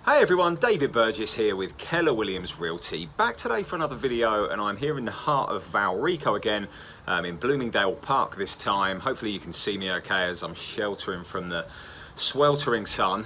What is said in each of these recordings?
Hey everyone, David Burgess here with Keller Williams Realty. Back today for another video, and I'm here in the heart of Valrico again, in Bloomingdale Park this time. Hopefully you can see me okay as I'm sheltering from the sweltering sun.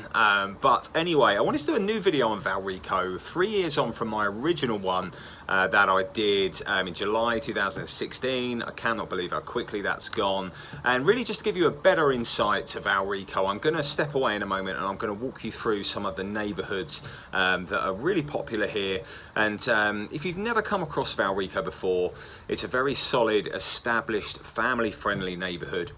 But anyway, I wanted to do a new video on Valrico, 3 years on from my original one that I did in July 2016. I cannot believe how quickly that's gone. And really just to give you a better insight to Valrico, I'm going to step away in a moment and I'm going to walk you through some of the neighbourhoods that are really popular here. And if you've never come across Valrico before, it's a very solid, established, family-friendly neighbourhood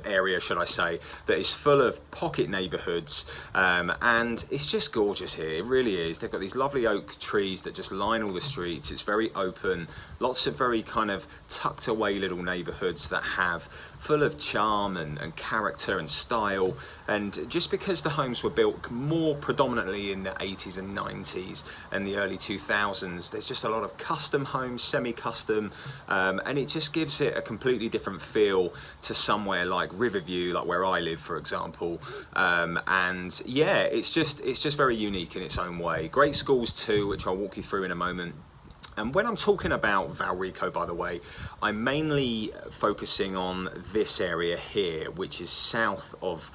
area, should I say, that is full of pocket neighbourhoods, and it's just gorgeous here. It really is. They've got these lovely oak trees that just line all the streets. It's very open, lots of very kind of tucked away little neighbourhoods that have full of charm and character and style. And just because the homes were built more predominantly in the 80s and 90s and the early 2000s, there's just a lot of custom homes, semi-custom, and it just gives it a completely different feel to somewhere like Riverview, like where I live, for example. And yeah, it's just very unique in its own way. Great schools too, which I'll walk you through in a moment. And when I'm talking about Valrico, by the way, I'm mainly focusing on this area here, which is south of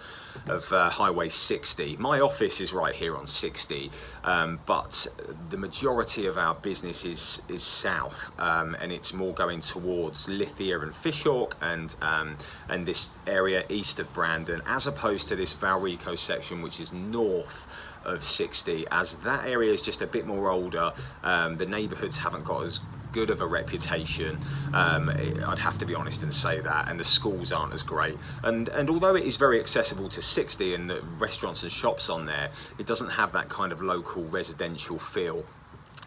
Highway 60. My office is right here on 60, but the majority of our business is south, and it's more going towards Lithia and Fishhawk and this area east of Brandon, as opposed to this Valrico section, which is north of 60. As that area is just a bit more older, the neighbourhoods haven't got as good of a reputation, I'd have to be honest and say that, and the schools aren't as great, and although it is very accessible to 60 and the restaurants and shops on there, it doesn't have that kind of local residential feel.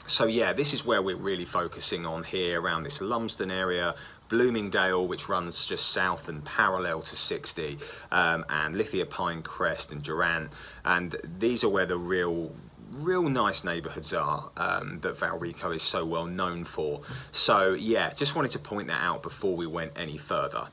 So yeah, this is where we're really focusing on here, around this Lumsden area, Bloomingdale, which runs just south and parallel to 60, and Lithia, Pinecrest and Durant, and these are where the real nice neighbourhoods are, that Valrico is so well known for. So yeah, just wanted to point that out before we went any further.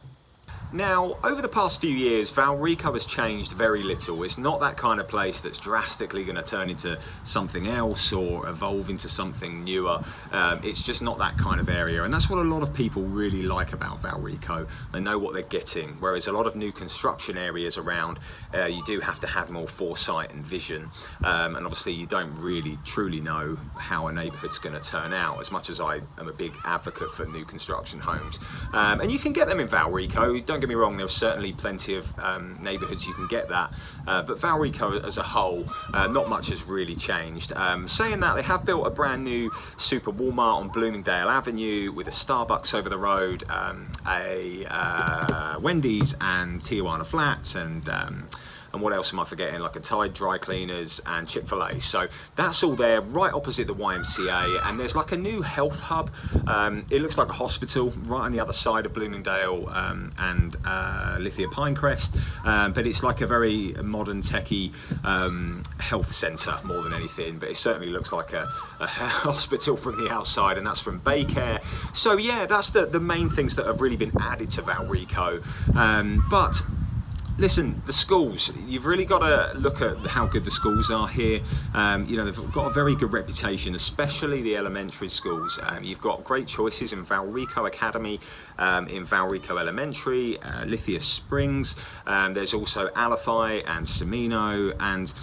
Now, over the past few years, Valrico has changed very little. It's not that kind of place that's drastically going to turn into something else or evolve into something newer. It's just not that kind of area, and that's what a lot of people really like about Valrico. They know what they're getting, whereas a lot of new construction areas around, you do have to have more foresight and vision, and obviously you don't really truly know how a neighbourhood's going to turn out, as much as I am a big advocate for new construction homes. And you can get them in Valrico. Don't get me wrong, there's certainly plenty of neighbourhoods you can get that, but Valrico as a whole, not much has really changed. Saying that, they have built a brand new super Walmart on Bloomingdale Avenue with a Starbucks over the road, a Wendy's and Tijuana Flats, and what else am I forgetting? Like a Tide Dry Cleaners and Chick-fil-A. So that's all there, right opposite the YMCA. And there's like a new health hub. It looks like a hospital right on the other side of Bloomingdale and Lithia Pinecrest. But it's like a very modern, techie health centre more than anything. But it certainly looks like a hospital from the outside, and that's from Baycare. So yeah, that's the main things that have really been added to Valrico. But listen, the schools, you've really got to look at how good the schools are here. You know, they've got a very good reputation, especially the elementary schools. You've got great choices in Valrico Academy, in Valrico Elementary, Lithia Springs. There's also Aliphi and Semino, and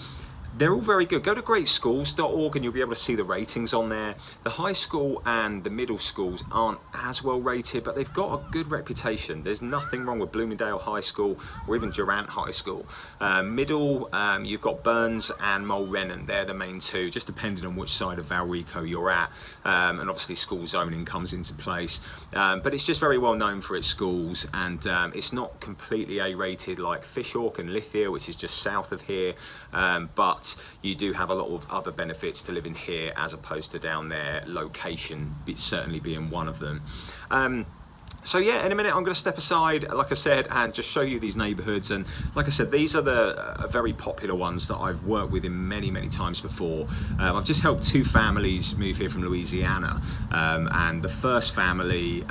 they're all very good. Go to greatschools.org and you'll be able to see the ratings on there. The high school and the middle schools aren't as well rated, but they've got a good reputation. There's nothing wrong with Bloomingdale High School or even Durant High School. Middle, you've got Burns and Mulrennan. They're the main two, just depending on which side of Valrico you're at. And obviously school zoning comes into place. But it's just very well known for its schools, and it's not completely A-rated like Fishhawk and Lithia, which is just south of here. But you do have a lot of other benefits to living here as opposed to down there, location certainly being one of them. So yeah, in a minute I'm going to step aside, like I said, and just show you these neighbourhoods. And like I said, these are the very popular ones that I've worked with in many times before. I've just helped 2 families move here from Louisiana, and the first family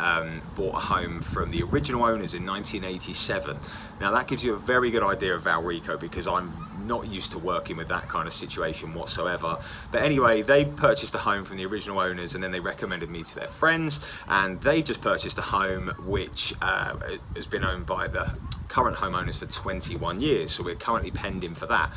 bought a home from the original owners in 1987. Now that gives you a very good idea of Valrico, because I'm not used to working with that kind of situation whatsoever. But anyway, they purchased a home from the original owners, and then they recommended me to their friends, and they just purchased a home which has been owned by the current homeowners for 21 years, so we're currently pending for that,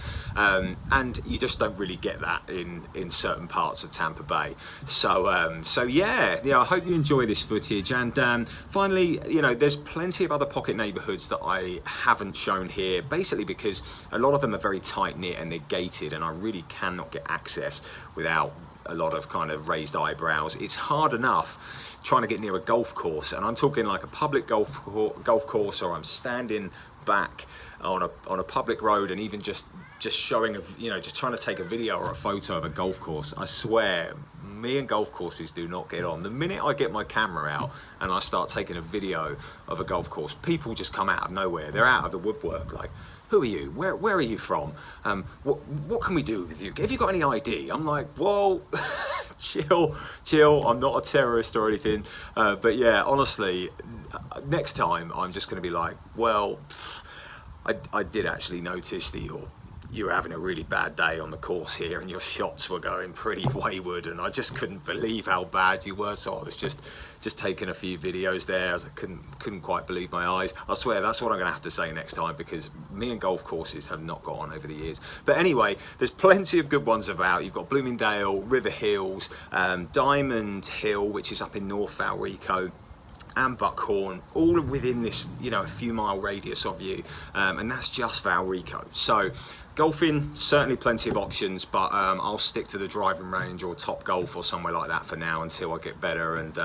and you just don't really get that in certain parts of Tampa Bay. So yeah, I hope you enjoy this footage. And finally, there's plenty of other pocket neighborhoods that I haven't shown here, basically because a lot of them are very tight knit and they're gated, and I really cannot get access without a lot of kind of raised eyebrows. It's hard enough trying to get near a golf course, and I'm talking like a public golf course, or I'm standing back on a public road, and even just showing just trying to take a video or a photo of a golf course. I swear, me and golf courses do not get on. The minute I get my camera out and I start taking a video of a golf course, people just come out of nowhere. They're out of the woodwork, like, who are you? Where are you from? What can we do with you? Have you got any ID? I'm like, whoa, chill. I'm not a terrorist or anything. But yeah, honestly, next time I'm just going to be like, well, I did actually notice that you were having a really bad day on the course here, and your shots were going pretty wayward, and I just couldn't believe how bad you were. So I was just taking a few videos there, as I couldn't quite believe my eyes. I swear that's what I'm gonna have to say next time, because me and golf courses have not got on over the years. But anyway, there's plenty of good ones about. You've got Bloomingdale, River Hills, Diamond Hill, which is up in North Valrico, and Buckhorn, all within this, a few mile radius of you, and that's just Valrico. So golfing, certainly plenty of options, but I'll stick to the driving range or Top Golf or somewhere like that for now, until I get better and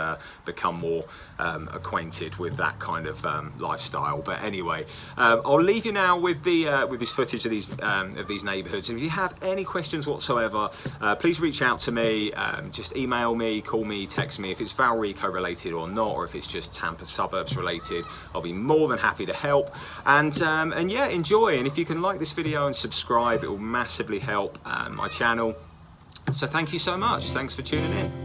become more acquainted with that kind of lifestyle. But anyway, I'll leave you now with this footage of these neighbourhoods. And if you have any questions whatsoever, please reach out to me. Just email me, call me, text me if it's Valrico related or not, or if it's just Tampa suburbs related. I'll be more than happy to help. And yeah, enjoy. And if you can like this video and subscribe, it will massively help my channel. So thank you so much. Thanks for tuning in.